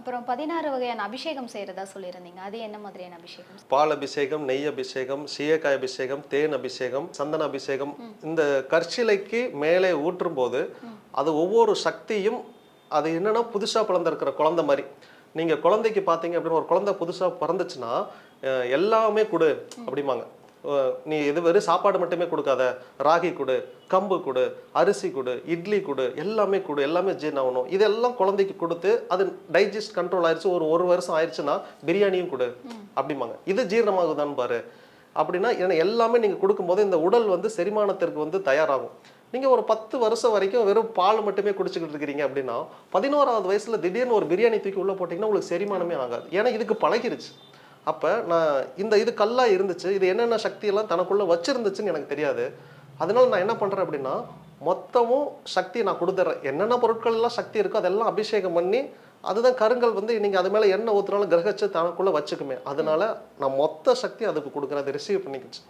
அப்புறம் 16 வகையான அபிஷேகம் செய்யறதா சொல்லியிருந்தீங்க. அது என்ன மாதிரியான அபிஷேகம்? பால் அபிஷேகம், நெய் அபிஷேகம், சீயக்காய் அபிஷேகம், தேன் அபிஷேகம், சந்தன அபிஷேகம். இந்த கற்சிலைக்கு மேலே ஊற்றும் போது அது ஒவ்வொரு சக்தியும் அது என்னன்னா புதுசா பிறந்திருக்கிற குழந்தை மாதிரி. நீங்க குழந்தைக்கு பார்த்தீங்க அப்படின்னு ஒரு குழந்தை புதுசா பிறந்துச்சுன்னா எல்லாமே கொடு அப்படிம்பாங்க. நீ இது வெறும் சாப்பாடு மட்டுமே கொடுக்காத, ராகி கொடு, கம்பு கொடு, அரிசி கொடு, இட்லி கொடு, எல்லாமே கொடு, எல்லாமே ஜீரணம் ஆகணும். இதெல்லாம் குழந்தைக்கு கொடுத்து அது டைஜஸ்ட் கண்ட்ரோல் ஆயிடுச்சு, ஒரு வருஷம் ஆயிடுச்சுன்னா பிரியாணியும் கொடு அப்படிம்பாங்க. இது ஜீரணமாகுதான்னு பாரு அப்படின்னா, ஏன்னா எல்லாமே நீங்கள் கொடுக்கும்போது இந்த உடல் வந்து செரிமானத்திற்கு வந்து தயாராகும். நீங்கள் ஒரு 10 வருஷம் வரைக்கும் வெறும் பால் மட்டுமே குடிச்சுக்கிட்டு இருக்கிறீங்க அப்படின்னா 11வது வயசுல திடீர்னு ஒரு பிரியாணி தூக்கி உள்ளே போட்டிங்கன்னா உங்களுக்கு செரிமானமே ஆகாது. ஏன்னா இதுக்கு பழகிருச்சு. அப்போ நான் இது கல்லாக இருந்துச்சு, இது என்னென்ன சக்தியெல்லாம் தனக்குள்ளே வச்சுருந்துச்சுன்னு எனக்கு தெரியாது. அதனால நான் என்ன பண்ணுறேன் அப்படின்னா மொத்தமும் சக்தியை நான் கொடுத்துட்றேன். என்னென்ன பொருட்கள் எல்லாம் சக்தி இருக்கோ அதெல்லாம் அபிஷேகம் பண்ணி, அதுதான் கருங்கல் வந்து நீங்கள் அது மேலே எண்ணெய் ஊற்றுனாலும் கிரகிச்சு தனக்குள்ளே வச்சுக்குமே. அதனால நான் மொத்த சக்தி அதுக்கு கொடுக்குறேன், அதை ரிசீவ் பண்ணிக்கிச்சு.